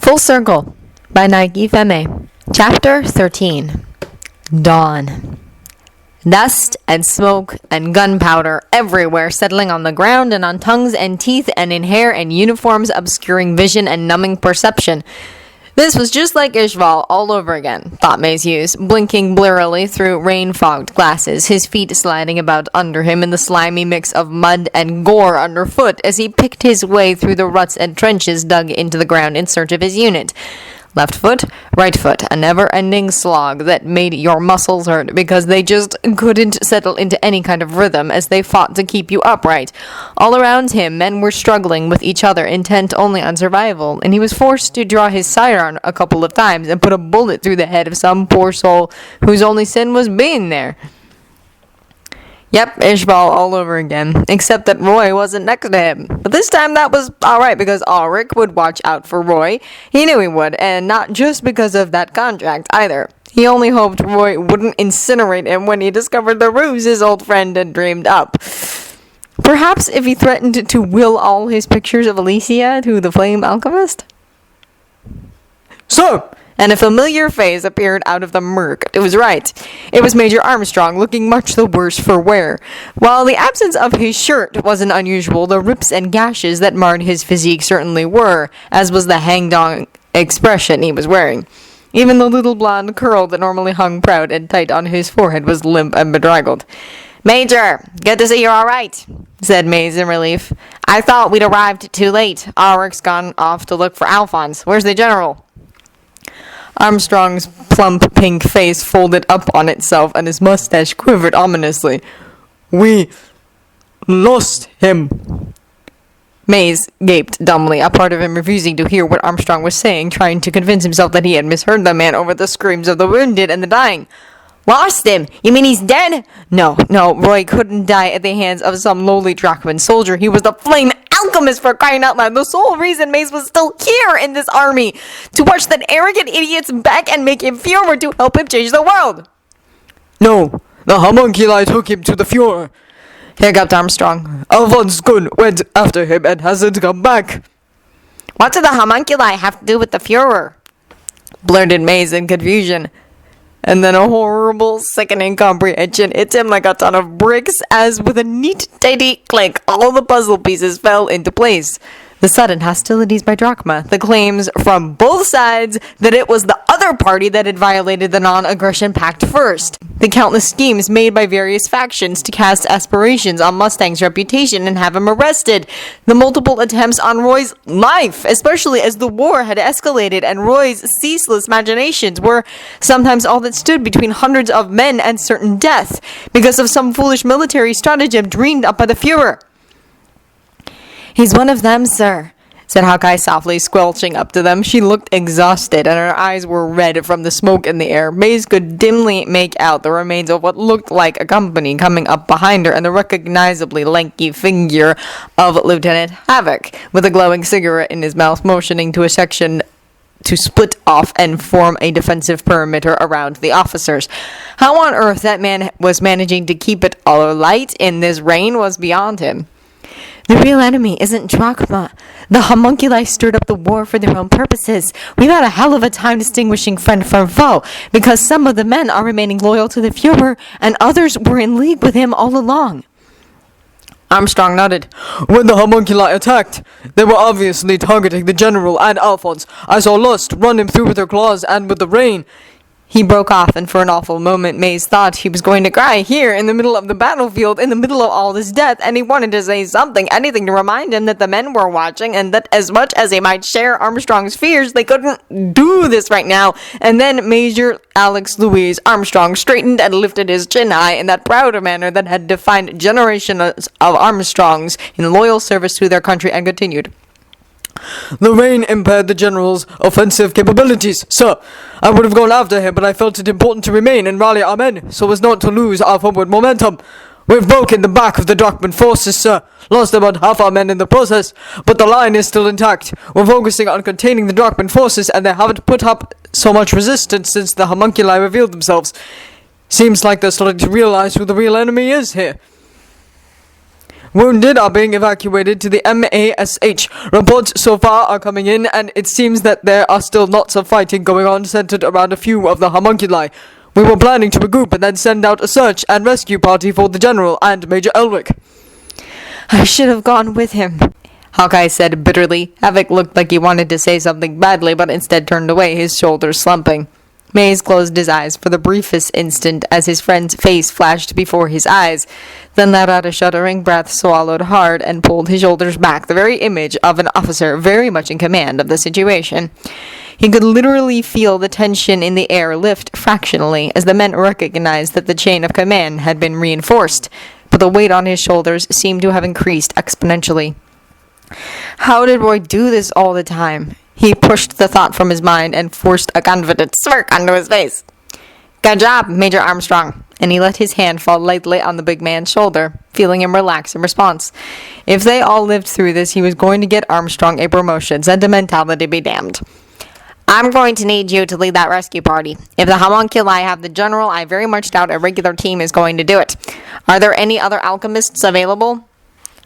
Full Circle by Nike Feme. Chapter 13. Dawn. Dust and smoke and gunpowder everywhere, settling on the ground and on tongues and teeth and in hair and uniforms, obscuring vision and numbing perception. This was just like Ishval all over again, thought Maze Hughes, blinking blearily through rain-fogged glasses, his feet sliding about under him in the slimy mix of mud and gore underfoot as he picked his way through the ruts and trenches dug into the ground in search of his unit. Left foot, right foot, a never-ending slog that made your muscles hurt because they just couldn't settle into any kind of rhythm as they fought to keep you upright. All around him, men were struggling with each other, intent only on survival, and he was forced to draw his sidearm a couple of times and put a bullet through the head of some poor soul whose only sin was being there. Yep, Ishval all over again, except that Roy wasn't next to him. But this time that was alright because Auric would watch out for Roy. He knew he would, and not just because of that contract either. He only hoped Roy wouldn't incinerate him when he discovered the ruse his old friend had dreamed up. Perhaps if he threatened to will all his pictures of Alicia to the Flame Alchemist? Sir! And a familiar face appeared out of the murk. It was right. It was Major Armstrong, looking much the worse for wear. While the absence of his shirt wasn't unusual, the rips and gashes that marred his physique certainly were, as was the hang-dong expression he was wearing. Even the little blonde curl that normally hung proud and tight on his forehead was limp and bedraggled. "Major, good to see you're all right," said Maze in relief. "I thought we'd arrived too late. Auric's gone off to look for Alphonse. Where's the general?" Armstrong's plump pink face folded up on itself and his mustache quivered ominously. "We lost him." Maze gaped dumbly, a part of him refusing to hear what Armstrong was saying, trying to convince himself that he had misheard the man over the screams of the wounded and the dying. "Lost him? You mean he's dead?" No, Roy couldn't die at the hands of some lowly Drachman soldier. He was the Flame Alchemist, for crying out loud. The sole reason Maze was still here in this army, to watch that arrogant idiot's back and make him Fuhrer to help him change the world. "No, the homunculi took him to the Fuhrer," hiccuped Armstrong. "Alphonse Gunn went after him and hasn't come back." "What do the homunculi have to do with the Fuhrer?" blurted Maze in confusion. And then a horrible, sickening comprehension hit him like a ton of bricks as, with a neat, tidy click, all the puzzle pieces fell into place. The sudden hostilities by Drachma, the claims from both sides that it was the other party that had violated the non-aggression pact first, the countless schemes made by various factions to cast aspirations on Mustang's reputation and have him arrested, the multiple attempts on Roy's life, especially as the war had escalated and Roy's ceaseless machinations were sometimes all that stood between hundreds of men and certain death, because of some foolish military stratagem dreamed up by the Fuhrer. "He's one of them, sir," said Hawkeye softly, squelching up to them. She looked exhausted, and her eyes were red from the smoke in the air. Maze could dimly make out the remains of what looked like a company coming up behind her, and the recognizably lanky figure of Lieutenant Havoc, with a glowing cigarette in his mouth, motioning to a section to split off and form a defensive perimeter around the officers. How on earth that man was managing to keep it all alight in this rain was beyond him. "The real enemy isn't Drachma. The homunculi stirred up the war for their own purposes. We've had a hell of a time distinguishing friend from foe, because some of the men are remaining loyal to the Fuhrer, and others were in league with him all along." Armstrong nodded. "When the homunculi attacked, they were obviously targeting the general and Alphonse. I saw Lust run him through with her claws and with the rain." He broke off, and for an awful moment Maze thought he was going to cry here in the middle of the battlefield, in the middle of all this death, and he wanted to say something, anything to remind him that the men were watching, and that as much as he might share Armstrong's fears, they couldn't do this right now. And then Major Alex Louise Armstrong straightened and lifted his chin high in that proud manner that had defined generations of Armstrongs in loyal service to their country, and continued. "The rain impaired the general's offensive capabilities, sir. I would have gone after him, but I felt it important to remain and rally our men, so as not to lose our forward momentum. We've broken the back of the Drachman forces, sir. Lost about half our men in the process, but the line is still intact. We're focusing on containing the Drachman forces, and they haven't put up so much resistance since the homunculi revealed themselves. Seems like they're starting to realize who the real enemy is here." Wounded are being evacuated to the MASH. Reports so far are coming in, and it seems that there are still lots of fighting going on centered around a few of the homunculi. We were planning to regroup and then send out a search and rescue party for the General and Major Elric. I should have gone with him, Hawkeye said bitterly. Havoc looked like he wanted to say something badly, but instead turned away, his shoulders slumping. Maze closed his eyes for the briefest instant as his friend's face flashed before his eyes, then let out a shuddering breath, swallowed hard, and pulled his shoulders back, the very image of an officer very much in command of the situation. He could literally feel the tension in the air lift fractionally as the men recognized that the chain of command had been reinforced, but the weight on his shoulders seemed to have increased exponentially. How did Roy do this all the time? He pushed the thought from his mind and forced a confident smirk onto his face. Good job, Major Armstrong. And he let his hand fall lightly on the big man's shoulder, feeling him relax in response. If they all lived through this, he was going to get Armstrong a promotion. Sentimentality be damned. I'm going to need you to lead that rescue party. If the homunculi have the General, I very much doubt a regular team is going to do it. Are there any other alchemists available?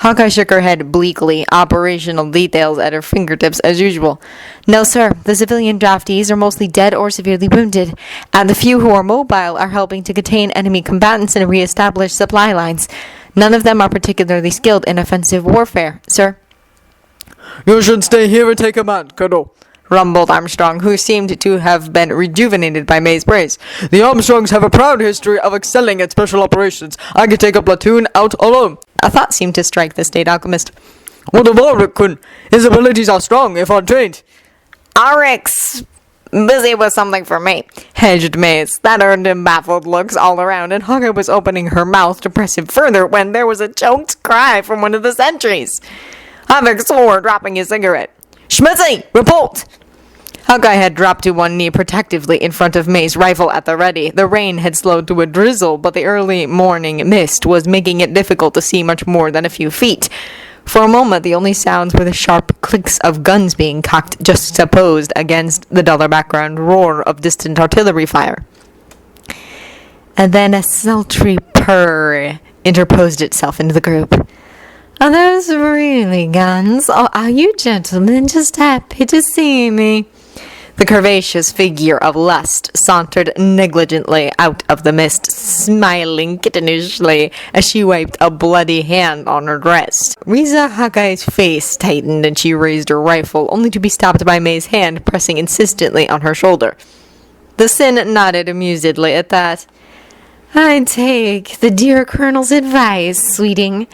Hawkeye shook her head bleakly, operational details at her fingertips as usual. No, sir. The civilian draftees are mostly dead or severely wounded, and the few who are mobile are helping to contain enemy combatants and re-establish supply lines. None of them are particularly skilled in offensive warfare, sir. You should stay here and take command, Colonel, rumbled Armstrong, who seemed to have been rejuvenated by May's praise. The Armstrongs have a proud history of excelling at special operations. I could take a platoon out alone. A thought seemed to strike the state alchemist. What of Auric, Kun? His abilities are strong, if untrained. Auric's busy with something for me, hedged Maze. That earned him baffled looks all around, and Hawkeye was opening her mouth to press him further when there was a choked cry from one of the sentries. Havoc swore, dropping his cigarette. Schmitzy, report! Hawkeye had dropped to one knee protectively in front of May's rifle at the ready. The rain had slowed to a drizzle, but the early morning mist was making it difficult to see much more than a few feet. For a moment, the only sounds were the sharp clicks of guns being cocked, juxtaposed against the duller background roar of distant artillery fire. And then a sultry purr interposed itself into the group. Are those really guns, or are you gentlemen just happy to see me? The curvaceous figure of Lust sauntered negligently out of the mist, smiling kittenishly as she wiped a bloody hand on her dress. Riza Hawkeye's face tightened and she raised her rifle, only to be stopped by May's hand pressing insistently on her shoulder. The Sin nodded amusedly at that. I take the dear Colonel's advice, sweeting.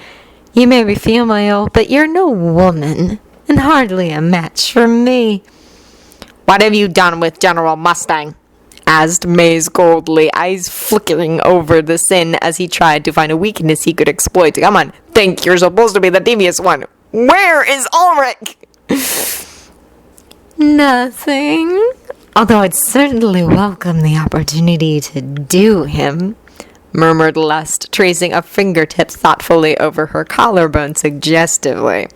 You may be female, but you're no woman, and hardly a match for me. What have you done with General Mustang? Asked Maze coldly, eyes flickering over the Sin as he tried to find a weakness he could exploit. Come on, think you're supposed to be the devious one. Where is Auric? Nothing. Although I'd certainly welcome the opportunity to do him, murmured Lust, tracing a fingertip thoughtfully over her collarbone suggestively.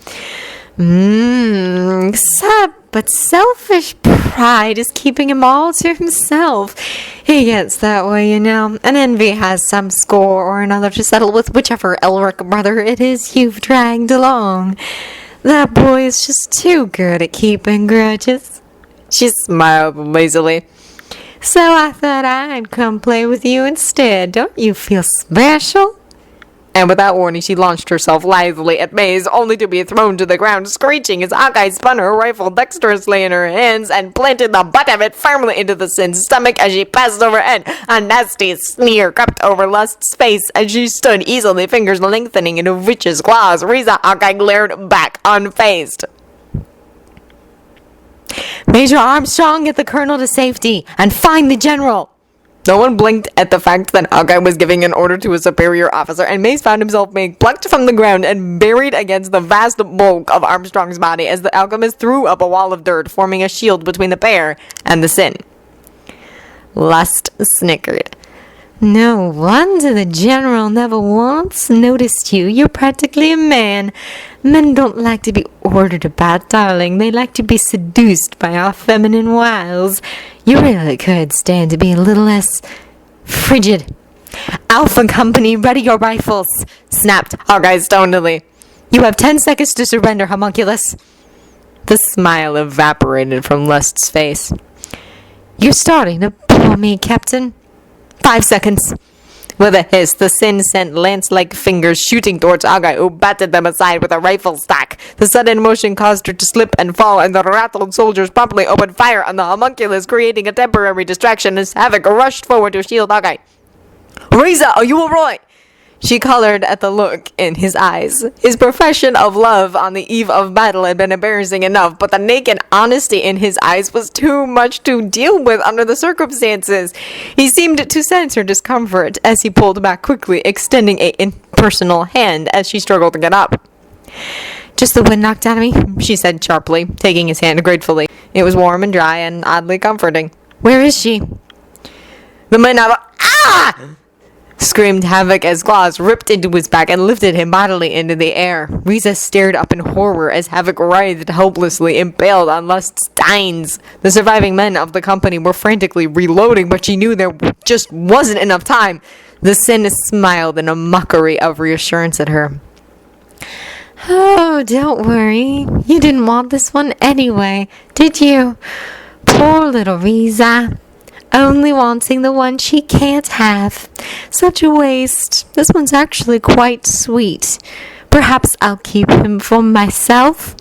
But selfish pride is keeping him all to himself. He gets that way, you know, and envy has some score or another to settle with whichever Elric brother it is you've dragged along. That boy is just too good at keeping grudges. She smiled lazily. So I thought I'd come play with you instead. Don't you feel special? And without warning, she launched herself lithely at Maze, only to be thrown to the ground, screeching as Hawkeye spun her rifle dexterously in her hands and planted the butt of it firmly into the Sin's stomach as she passed overhead. A nasty sneer crept over Lust's face as she stood easily, fingers lengthening into vicious claws. Riza Hawkeye glared back, unfazed. Major Armstrong, get the Colonel to safety, and find the General! No one blinked at the fact that Hawkeye was giving an order to a superior officer, and Maze found himself being plucked from the ground and buried against the vast bulk of Armstrong's body as the alchemist threw up a wall of dirt, forming a shield between the pair and the Sin. Lust snickered. No wonder the General never once noticed you. You're practically a man. Men don't like to be ordered about, darling. They like to be seduced by our feminine wiles. You really could stand to be a little less frigid. Alpha Company, ready your rifles, snapped Hawkeye stonedly. You have 10 seconds to surrender, homunculus. The smile evaporated from Lust's face. You're starting to bore me, Captain. 5 seconds. With a hiss, the Sin sent lance-like fingers shooting towards Hawkeye, who batted them aside with a rifle stack. The sudden motion caused her to slip and fall, and the rattled soldiers promptly opened fire on the homunculus, creating a temporary distraction as Havoc rushed forward to shield Hawkeye. Riza, are you alright? She colored at the look in his eyes. His profession of love on the eve of battle had been embarrassing enough, but the naked honesty in his eyes was too much to deal with under the circumstances. He seemed to sense her discomfort as he pulled back quickly, extending a impersonal hand as she struggled to get up. Just the wind knocked out of me, she said sharply, taking his hand gratefully. It was warm and dry and oddly comforting. Where is she? The men have screamed Havoc as claws ripped into his back and lifted him bodily into the air. Riza stared up in horror as Havoc writhed helplessly, impaled on Lust's tines. The surviving men of the company were frantically reloading, but she knew there just wasn't enough time. The Sin smiled in a mockery of reassurance at her. Oh, don't worry. You didn't want this one anyway, did you? Poor little Riza. Only wanting the one she can't have. Such a waste. This one's actually quite sweet. Perhaps I'll keep him for myself.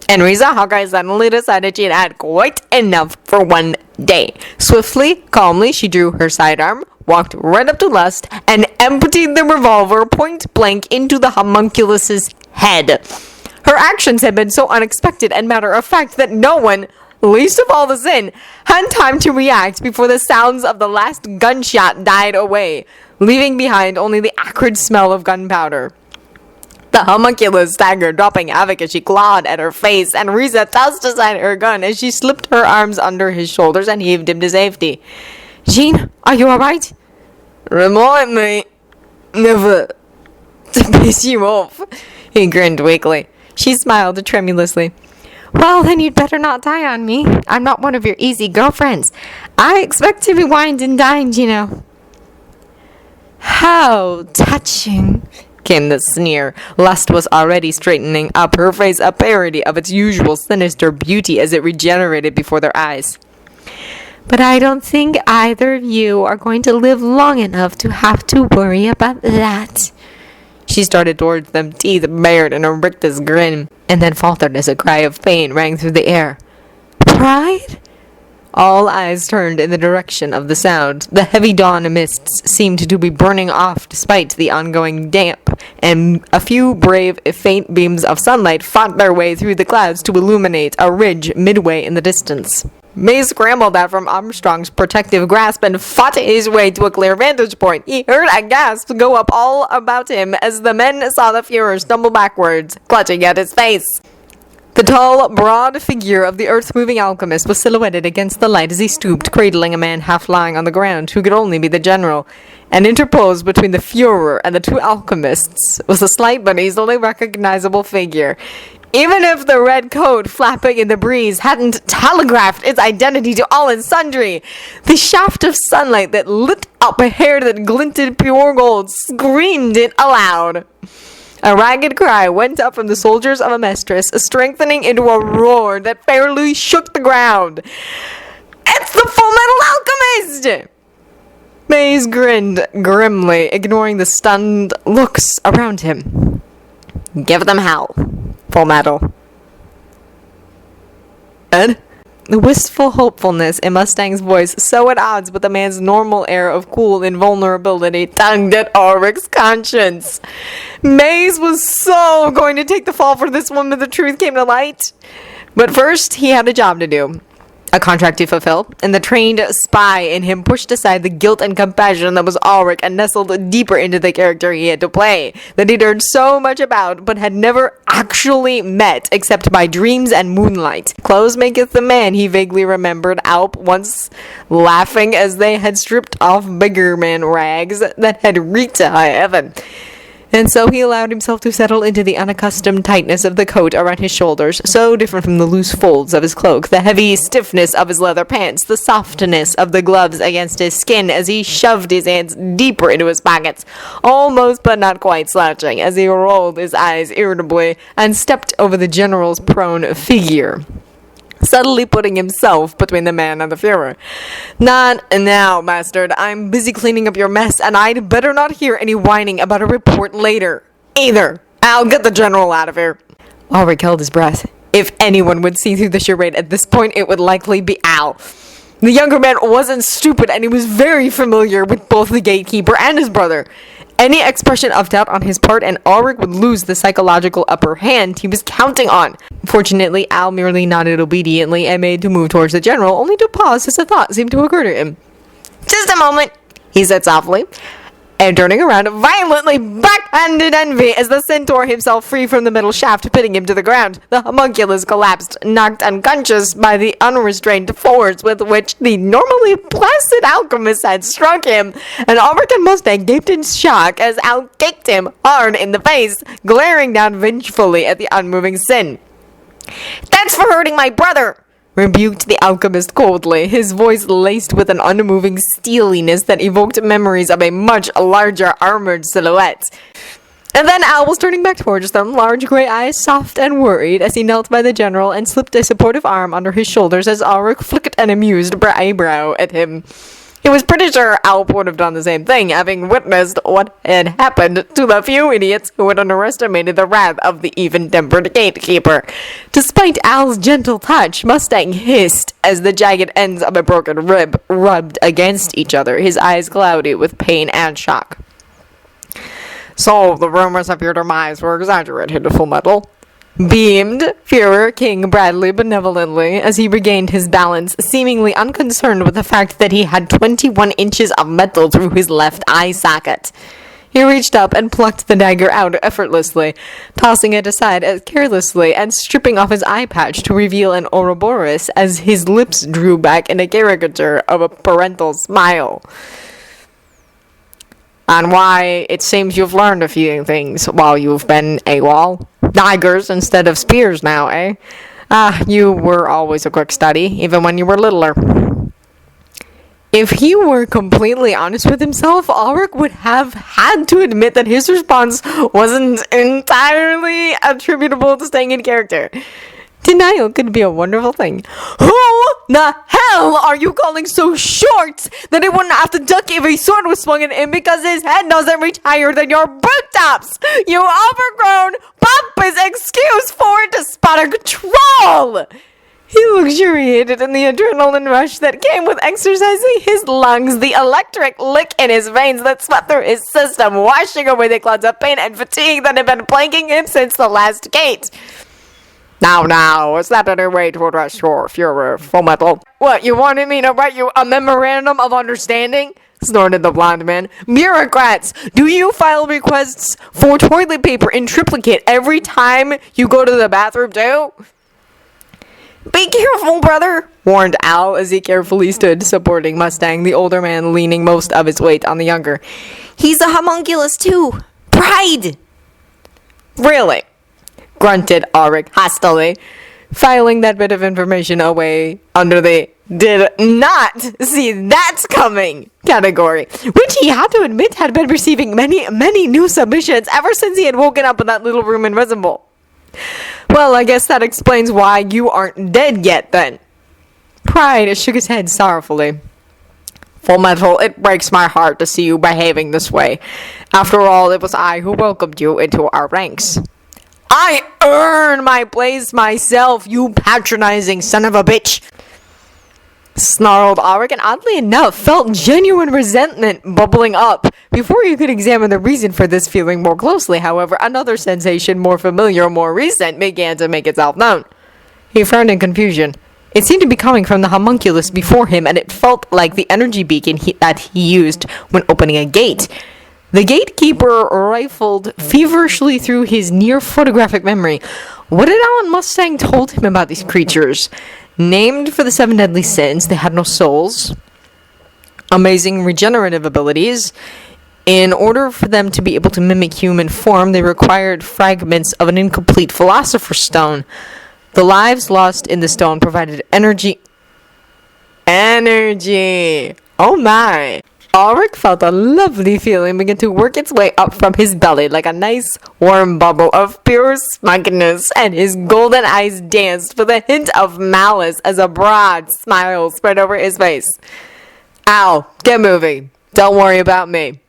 And Riza Hawkeye suddenly decided she'd had quite enough for one day. Swiftly, calmly, she drew her sidearm, walked right up to Lust, and emptied the revolver point blank into the homunculus's head. Her actions had been so unexpected and matter-of-fact that no one, least of all the Sin, had time to react before the sounds of the last gunshot died away, leaving behind only the acrid smell of gunpowder. The homunculus staggered, dropping Havoc as she clawed at her face, and Riza tossed aside her gun as she slipped her arms under his shoulders and heaved him to safety. Jean, are you alright? Remind me never to piss you off, he grinned weakly. She smiled tremulously. Well, then you'd better not die on me. I'm not one of your easy girlfriends. I expect to be wined and dined, you know. How touching, came the sneer. Lust was already straightening up, her face a parody of its usual sinister beauty as it regenerated before their eyes. But I don't think either of you are going to live long enough to have to worry about that. She started towards them, teeth bared in a rictus grin, and then faltered as a cry of pain rang through the air. Pride? All eyes turned in the direction of the sound. The heavy dawn mists seemed to be burning off despite the ongoing damp, and a few brave, faint beams of sunlight fought their way through the clouds to illuminate a ridge midway in the distance. May scrambled out from Armstrong's protective grasp and fought his way to a clear vantage point. He heard a gasp go up all about him as the men saw the Fuhrer stumble backwards, clutching at his face. The tall, broad figure of the earth-moving alchemist was silhouetted against the light as he stooped, cradling a man half lying on the ground, who could only be the general. And interposed between the Fuhrer and the two alchemists was a slight but easily recognizable figure. Even if the red coat flapping in the breeze hadn't telegraphed its identity to all and sundry, the shaft of sunlight that lit up a hair that glinted pure gold screamed it aloud. A ragged cry went up from the soldiers of Amestris, strengthening into a roar that fairly shook the ground. It's the Fullmetal Alchemist! Maze grinned grimly, ignoring the stunned looks around him. Give them hell. Fullmetal. Ed? The wistful hopefulness in Mustang's voice, so at odds with the man's normal air of cool invulnerability, tugged at Auric's conscience. Maze was so going to take the fall for this one when the truth came to light. But first, he had a job to do. A contract to fulfill, and the trained spy in him pushed aside the guilt and compassion that was Auric and nestled deeper into the character he had to play, that he'd heard so much about, but had never actually met, except by dreams and moonlight. Clothes maketh the man, he vaguely remembered Alp once laughing as they had stripped off bigger man rags that had reeked to high heaven. And so he allowed himself to settle into the unaccustomed tightness of the coat around his shoulders, so different from the loose folds of his cloak, the heavy stiffness of his leather pants, the softness of the gloves against his skin as he shoved his hands deeper into his pockets, almost but not quite slouching, as he rolled his eyes irritably and stepped over the general's prone figure, subtly putting himself between the man and the Fuhrer. "Not now, bastard. I'm busy cleaning up your mess, and I'd better not hear any whining about a report later, either. I'll get the general out of here." Auric held his breath. If anyone would see through the charade at this point, it would likely be Al. The younger man wasn't stupid, and he was very familiar with both the Gatekeeper and his brother. Any expression of doubt on his part, and Auric would lose the psychological upper hand he was counting on. Fortunately, Al merely nodded obediently and made to move towards the general, only to pause as a thought seemed to occur to him. "Just a moment," he said softly, and turning around, violently backhanded Envy as the Sin tore himself free from the metal shaft, pitting him to the ground. The homunculus collapsed, knocked unconscious by the unrestrained force with which the normally placid alchemist had struck him, and Auric and Mustang gaped in shock as Al kicked him hard in the face, glaring down vengefully at the unmoving Sin. "That's for hurting my brother," rebuked the alchemist coldly, his voice laced with an unmoving steeliness that evoked memories of a much larger armored silhouette. And then Al was turning back towards them, large gray eyes soft and worried, as he knelt by the general and slipped a supportive arm under his shoulders as Auric flicked an amused eyebrow at him. He was pretty sure Al would have done the same thing, having witnessed what had happened to the few idiots who had underestimated the wrath of the even-tempered Gatekeeper. Despite Al's gentle touch, Mustang hissed as the jagged ends of a broken rib rubbed against each other, his eyes cloudy with pain and shock. "So, the rumors of your demise were exaggerated, Fullmetal," beamed Fuhrer King Bradley benevolently as he regained his balance, seemingly unconcerned with the fact that he had 21 inches of metal through his left eye socket. He reached up and plucked the dagger out effortlessly, tossing it aside as carelessly and stripping off his eye patch to reveal an Ouroboros as his lips drew back in a caricature of a parental smile. "And why, it seems you've learned a few things while you've been AWOL. Daggers instead of spears now, eh? You were always a quick study, even when you were littler." If he were completely honest with himself, Auric would have had to admit that his response wasn't entirely attributable to staying in character. Denial could be a wonderful thing. "Who the hell are you calling so short that it wouldn't have to duck if a sword was swung at him because his head doesn't reach higher than your boot tops? You overgrown, pompous excuse for it to spot a troll!" He luxuriated in the adrenaline rush that came with exercising his lungs, the electric lick in his veins that swept through his system, washing away the clouds of pain and fatigue that had been plaguing him since the last gate. Now, is that any way to address your Fuhrer, Fullmetal? What, you wanted me to write you a memorandum of understanding? Snorted the blonde man. "Bureaucrats, do you file requests for toilet paper in triplicate every time you go to the bathroom too?" "Be careful, brother," warned Al as he carefully stood supporting Mustang, the older man leaning most of his weight on the younger. "He's a homunculus too. Pride!" "Really?" grunted Auric hostilely, filing that bit of information away under the "did not see that coming" category, which he had to admit had been receiving many new submissions ever since he had woken up in that little room in Resemble. "Well, I guess that explains why you aren't dead yet, then." Pride shook his head sorrowfully. "Fullmetal, it breaks my heart to see you behaving this way. After all, it was I who welcomed you into our ranks." "I earned my place myself, you patronizing son of a bitch!" snarled Auric, and oddly enough, felt genuine resentment bubbling up. Before you could examine the reason for this feeling more closely, however, another sensation more familiar, more recent, began to make itself known. He frowned in confusion. It seemed to be coming from the homunculus before him, and it felt like the energy beacon that he used when opening a gate. The Gatekeeper rifled feverishly through his near-photographic memory. What had Alan Mustang told him about these creatures? Named for the 7 deadly sins, they had no souls, amazing regenerative abilities, In order for them to be able to mimic human form, they required fragments of an incomplete philosopher's stone. The lives lost in the stone provided energy. Energy! Oh my! Auric felt a lovely feeling begin to work its way up from his belly like a nice warm bubble of pure smugness, and his golden eyes danced with a hint of malice as a broad smile spread over his face. Ow, get moving. Don't worry about me.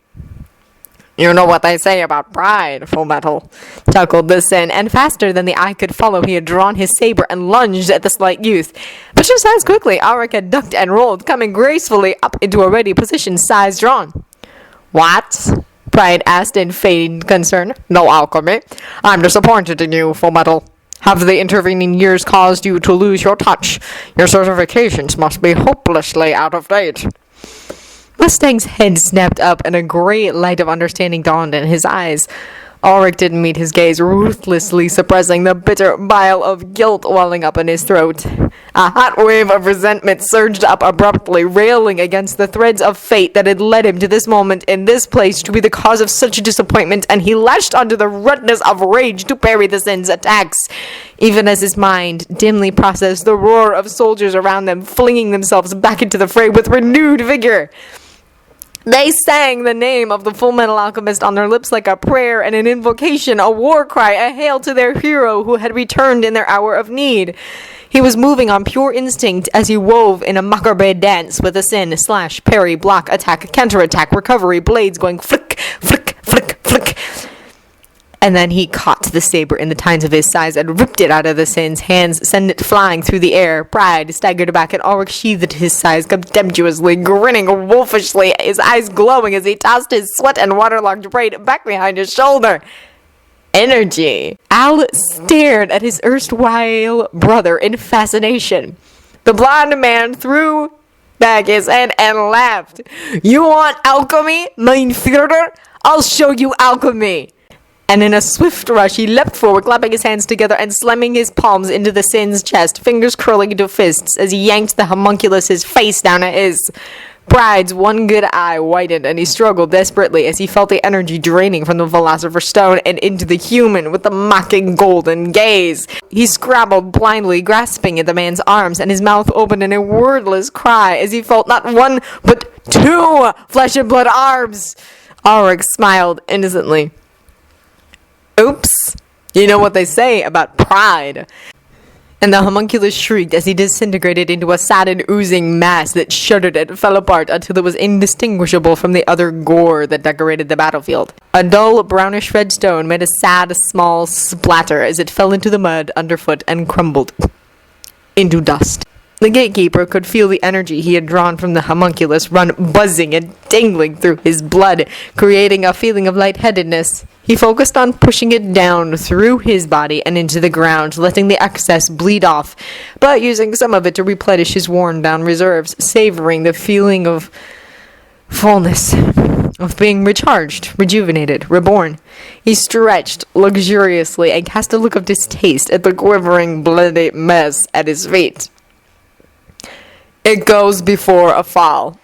You know what they say about pride, Fullmetal, chuckled the Sin, and faster than the eye could follow, he had drawn his saber and lunged at the slight youth. But just as quickly, Auric had ducked and rolled, coming gracefully up into a ready position, size drawn. What? Pride asked in feigned concern. No alchemy. I'm disappointed in you, Fullmetal. Have the intervening years caused you to lose your touch? Your certifications must be hopelessly out of date. Mustang's head snapped up, and a great light of understanding dawned in his eyes. Auric didn't meet his gaze, ruthlessly suppressing the bitter bile of guilt welling up in his throat. A hot wave of resentment surged up abruptly, railing against the threads of fate that had led him to this moment in this place to be the cause of such disappointment, and he lashed onto the redness of rage to parry the Sin's attacks, even as his mind dimly processed the roar of soldiers around them, flinging themselves back into the fray with renewed vigor. They sang the name of the Fullmetal Alchemist on their lips like a prayer and an invocation, a war cry, a hail to their hero who had returned in their hour of need. He was moving on pure instinct as he wove in a macabre dance with a Sin, slash, parry, block, attack, counterattack, recovery, blades going flick, flick, flick, flick. And then he caught the saber in the tines of his size and ripped it out of the Sin's hands, sending it flying through the air. Pride staggered back, and Auric sheathed his size contemptuously, grinning wolfishly, his eyes glowing as he tossed his sweat and waterlogged braid back behind his shoulder. Energy. Al stared at his erstwhile brother in fascination. The blonde man threw back his head and laughed. You want alchemy, mein Führer? I'll show you alchemy. And in a swift rush, he leapt forward, clapping his hands together and slamming his palms into the Sin's chest, fingers curling into fists as he yanked the homunculus's face down at his. Pride's one good eye widened, and he struggled desperately as he felt the energy draining from the philosopher's stone and into the human with the mocking golden gaze. He scrabbled blindly, grasping at the man's arms, and his mouth opened in a wordless cry as he felt not one, but two flesh and blood arms. Auric smiled innocently. Oops. You know what they say about pride. And the homunculus shrieked as he disintegrated into a sodden, oozing mass that shuddered and fell apart until it was indistinguishable from the other gore that decorated the battlefield. A dull, brownish red stone made a sad, small splatter as it fell into the mud underfoot and crumbled into dust. The Gatekeeper could feel the energy he had drawn from the homunculus run buzzing and tingling through his blood, creating a feeling of lightheadedness. He focused on pushing it down through his body and into the ground, letting the excess bleed off, but using some of it to replenish his worn-down reserves, savoring the feeling of fullness, of being recharged, rejuvenated, reborn. He stretched luxuriously and cast a look of distaste at the quivering, bloody mess at his feet. It goes before a fall.